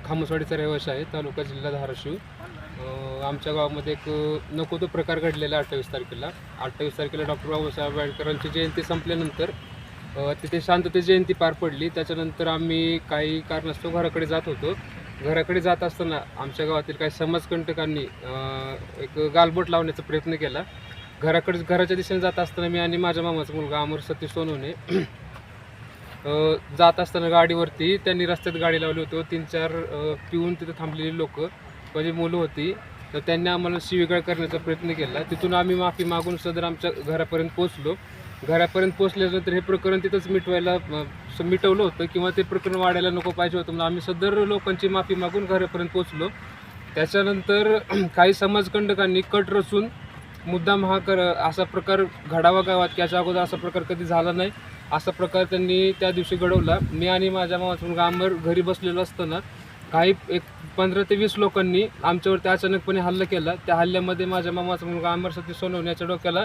खामसवाडीचा रहिवासी आहे, तालुका जिल्हा धाराशिव. आमच्या गावामध्ये एक नको तो प्रकार घडलेला 28 तारखेला डॉक्टर बाबासाहेब आंबेडकरांची जयंती संपल्यानंतर तिथे शांततेची जयंती पार पडली. त्याच्यानंतर आम्ही काही कारणास्तव घराकडे जात होतो. घराकडे जात असताना आमच्या गावातील काही समाजकंटकांनी एक गालबोट लावण्याचा प्रयत्न केला. घराच्या दिशेने जात असताना मी आणि माझ्या मामाचा मुलगा अमर सतीश सोनवणे जात असताना गाडीवरती त्यांनी रस्त्यात गाडी लावली होती. 3-4 पिऊन तिथे थांबलेली लोक माझी मुलं होती, तर त्यांनी आम्हाला शिवीगाळ करण्याचा प्रयत्न केला. तिथून आम्ही माफी मागून सदर आमच्या घरापर्यंत पोचलो. घरापर्यंत पोचल्यानंतर हे प्रकरण तिथंच मिटवलं होतं किंवा ते प्रकरण वाढायला नको पाहिजे होतं, म्हणून आम्ही सदर लोकांची माफी मागून घरापर्यंत पोचलो. त्याच्यानंतर काही समाजकंटकांनी कट रचून मुद्दाम असा प्रकार घडावा गावात की याच्या अगोदर असा प्रकार कधी झाला नाही, असा प्रकार त्यांनी त्या दिवशी घडवला. मी आणि माझ्या मामाचा मुलगा अमर घरी बसलेलो असताना काही 15 ते 20 लोकांनी आमच्यावरती अचानकपणे हल्ला केला. त्या हल्ल्यामध्ये माझ्या मामाचा मुलगा अमर सतीश सोनवणे याच्या डोक्याला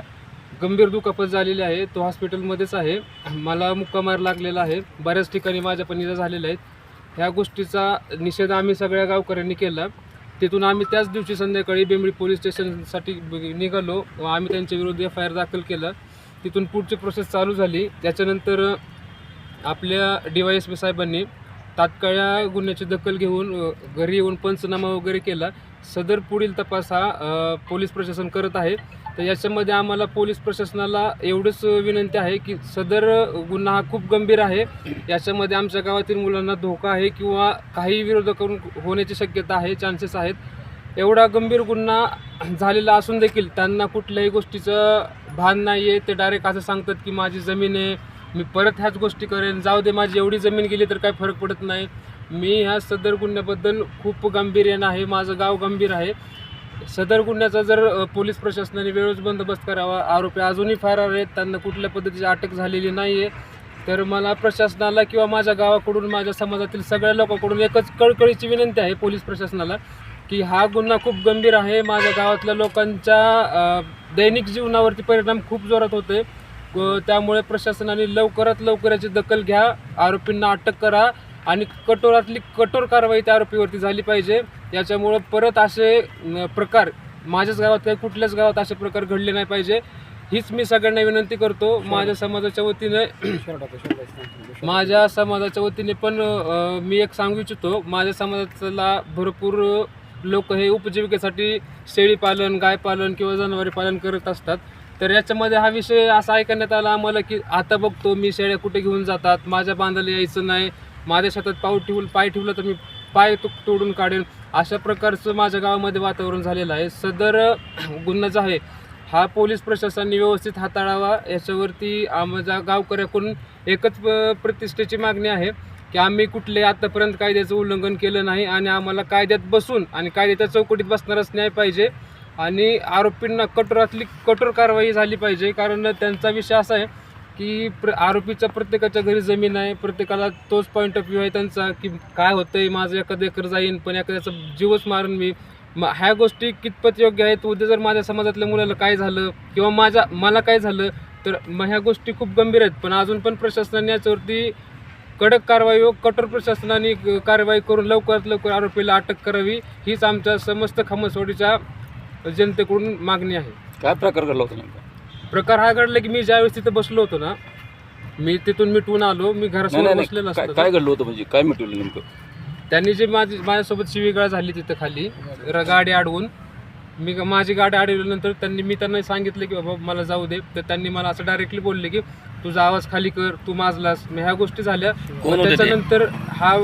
गंभीर दुखापत झालेली आहे. तो हॉस्पिटलमध्येच आहे. मला मुक्कामार लागलेला आहे. बऱ्याच ठिकाणी माझ्या पण इजा झालेल्या आहेत. ह्या गोष्टीचा निषेध आम्ही सगळ्या गावकऱ्यांनी केला. तिथून आम्ही त्याच दिवशी संध्याकाळी बेंबळी पोलीस स्टेशनसाठी निघालो व आम्ही त्यांच्या विरुद्ध FIR दाखल केला. तिथून पुढची प्रोसेस चालू झाली. त्याच्यानंतर आपल्या DYSP साहेबांनी तात्काळ या गुन्ह्याची दखल घेऊन घरी येऊन पंचनामा वगैरे केला. सदर पुढील तपास हा पोलीस प्रशासन करत आहे. तर याच्यामध्ये आम्हाला पोलीस प्रशासनाला एवढंच विनंती आहे की सदर गुन्हा हा खूप गंभीर आहे. याच्यामध्ये आमच्या गावातील मुलांना धोका आहे किंवा काही विरोधाकडून होण्याची शक्यता आहे, चान्सेस आहेत. एवढा गंभीर गुन्हा झालेला असून देखील त्यांना कुठल्याही गोष्टीचं भान नाही आहे. ते डायरेक्ट असं सांगतात की माझी जमीन आहे, मी परत ह्याच गोष्टी करेन, जाऊ दे माझी एवढी जमीन गेली तर काही फरक पडत नाही. मी ह्या सदर गुन्ह्याबद्दल खूप गांभीर्यानं आहे, माझं गाव गंभीर आहे. सदर गुन्ह्याचा जर पोलीस प्रशासनाने वेळेस बंदोबस्त करावा. आरोपी अजूनही फरार आहेत, त्यांना कुठल्या पद्धतीची अटक झालेली नाही आहे. तर मला प्रशासनाला किंवा माझ्या गावाकडून, माझ्या समाजातील सगळ्या लोकांकडून एकच कळकळीची विनंती आहे पोलीस प्रशासनाला की हा गुन्हा खूप गंभीर आहे. माझ्या गावातल्या लोकांच्या दैनिक जीवनावरती परिणाम खूप जोरात होते. त्यामुळे प्रशासनाने लवकरात लवकर याची दखल घ्या, आरोपींना अटक करा आणि कठोरातली कठोर कारवाई त्या आरोपीवरती झाली पाहिजे. याच्यामुळं परत असे प्रकार माझ्याच गावात काही कुठल्याच गावात असे प्रकार घडले नाही पाहिजे, हीच मी सगळ्यांना विनंती करतो. माझ्या समाजाच्या वतीने पण मी एक सांगू इच्छितो. माझ्या समाजाला भरपूर लोक हे उपजीविकेसाठी शेळी पालन, गाय पालन किंवा जनावरे पालन करत असतात. तर याच्यामध्ये हा विषय असा ऐकण्यात आला आम्हाला की आता बघतो मी शेळ्या कुठे घेऊन जातात, माझ्या बांधाला यायचं नाही, माझ्या शेतात पाय ठेवलं तर मी पाय तोडून काढेन, अशा प्रकारचं माझ्या गावामध्ये वातावरण झालेलं आहे. सदर गुन्हा जो आहे हा पोलीस प्रशासनाने व्यवस्थित हाताळावा. याच्यावरती आमच्या गावकऱ्याकडून एकच प्रतिष्ठेची मागणी आहे की आम्ही कुठले आतापर्यंत कायद्याचं उल्लंघन केलं नाही आणि आम्हाला कायद्यात बसून आणि कायद्याच्या चौकटीत बसणारच न्याय पाहिजे आणि आरोपींना कठोरातली कठोर कारवाई झाली पाहिजे. कारण त्यांचा विषय असा आहे की आरोपीच्या प्रत्येकाच्या घरी जमीन आहे, प्रत्येकाला तोच पॉईंट ऑफ व्ह्यू आहे त्यांचा की काय होतंय, माझं एखादं एकर जाईन पण एखाद्याचा जीवच मारून मी. ह्या गोष्टी कितपत योग्य आहेत. उद्या जर माझ्या समाजातल्या मुलाला काय झालं किंवा मला काय झालं तर ह्या गोष्टी खूप गंभीर आहेत. पण अजून पण प्रशासनाने याच्यावरती कडक कारवाई व कठोर प्रशासनाने कारवाई करून लवकरात लवकर आरोपीला अटक करावी, हीच आमच्या समस्त खामसवाडीच्या जनतेकडून मागणी आहे. काय प्रकार घडला होता नेमका? प्रकार हा घडला की मी ज्यावेळेस तिथं बसलो होतो ना, मी तिथून मिटवून आलो, मी घरासमोर बसलेलो असतो. काय घडलं होतं म्हणजे काय मिटवलं नेमकं? त्यांनी जे माझ्यासोबत शिवीगाळ झाली तिथं खाली गाडी अडवून, माझी गाडी अडवल्यानंतर मी त्यांना सांगितलं की बाबा मला जाऊ दे. तर त्यांनी मला असं डायरेक्टली बोलले की तुझा आवाज खाली कर, तू माजलास. ह्या गोष्टी झाल्या. त्याच्यानंतर हा